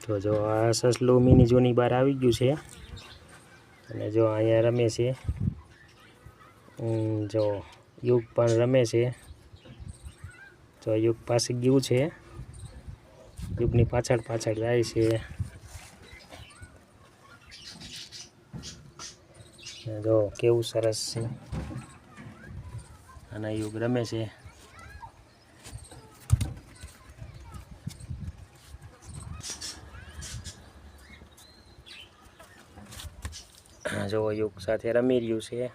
તો જો આ સસલું મિની ઝૂની બહાર આવી ગયું છે અને જો અહીંયા રમે છે. જો યુગ પણ રમે છે. તો યુગ પાસે ગયું છે. યુગની પાછળ પાછળ જાય છે. જો કેવું સરસ છે. અને યુગ રમે છે. જો યુગ સાથે રમી રહ્યું છે.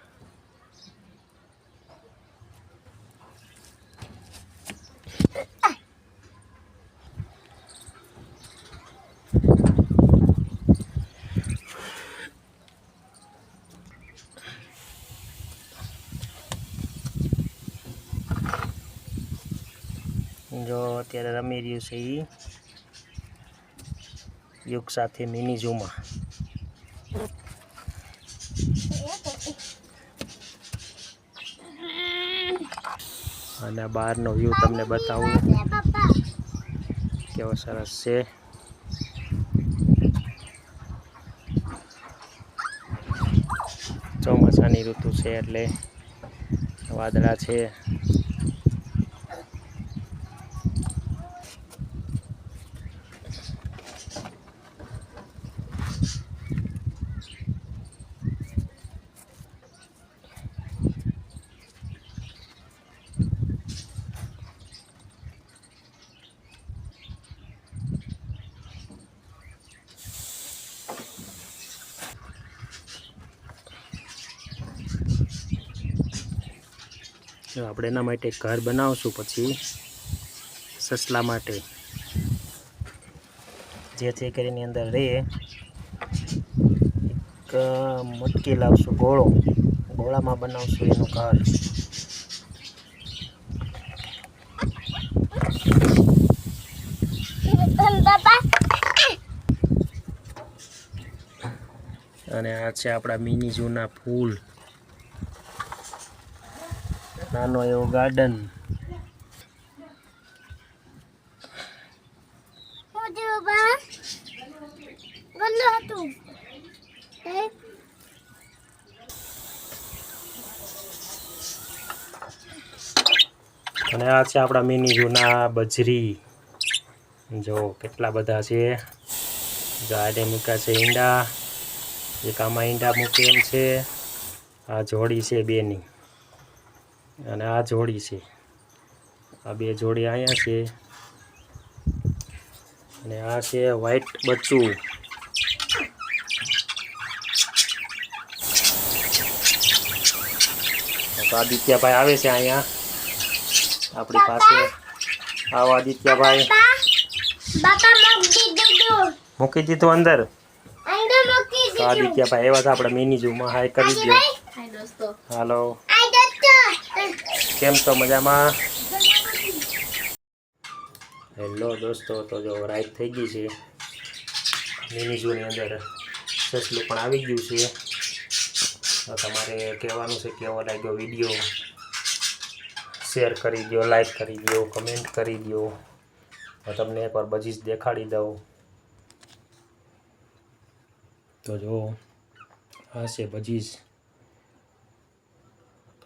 જો અત્યારે રમી રહ્યું છે યુગ સાથે મિની ઝૂમાં. અને બહારનો વ્યૂ તમને બતાવું કેવો સરસ છે. ચોમાસાની ઋતુ છે એટલે વાદળા છે. આપણે એના માટે ઘર બનાવશું પછી સસલા માટે, જેથી કરીને અંદર રહે. એક મટકી લાવશું, ગોળામાં બનાવશું એનું ઘર. અને આ છે આપણા મિની ઝૂના ફૂલ. નાનો એવો ગાર્ડન. અને આ છે આપણા મિની ઝૂના બજરી. જો કેટલા બધા છે. ગાડે મૂક્યા છે ઈંડા. એક આમાં ઈંડા મૂકે એમ છે. આ જોડી છે બેની અને આ જોડી છે. આ બે જોડી અહીંયા છે. અને આ છે વ્હાઈટ બચ્ચું. તો આદિત્યભાઈ આવે છે અહીંયા આપણી પાસે. આવો આદિત્યભાઈ. મૂકી દીધું અંદર. તો આદિત્યભાઈ એવા છે આપણે મિની ઝૂમાં. હાય કરી દો. હાલો, કેમ છો? મજામાં? હેલો દોસ્તો, તો જો રાઈડ થઈ ગઈ છે મિની ઝૂની અંદર. સસલું પણ આવી ગયું છે. તો તમારે કહેવાનું છે કેવો લાગ્યો વિડીયો. શેર કરી દો, લાઈક કરી દો, કમેન્ટ કરી દો. તો તમને એકવાર બજીસ દેખાડી દઉં. તો જો આ છે બજીસ.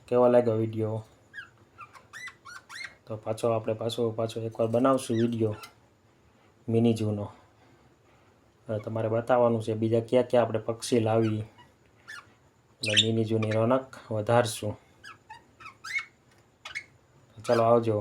કેવો લાગ્યો વિડીયો? તો આપણે પાછો એકવાર બનાવશું વિડીયો મિની ઝૂનો. તમારે બતાવવાનું છે બીજા ક્યાં ક્યાં આપણે પક્ષી લાવી અને મિની ઝૂની રોનક વધારશું. ચાલો આવજો.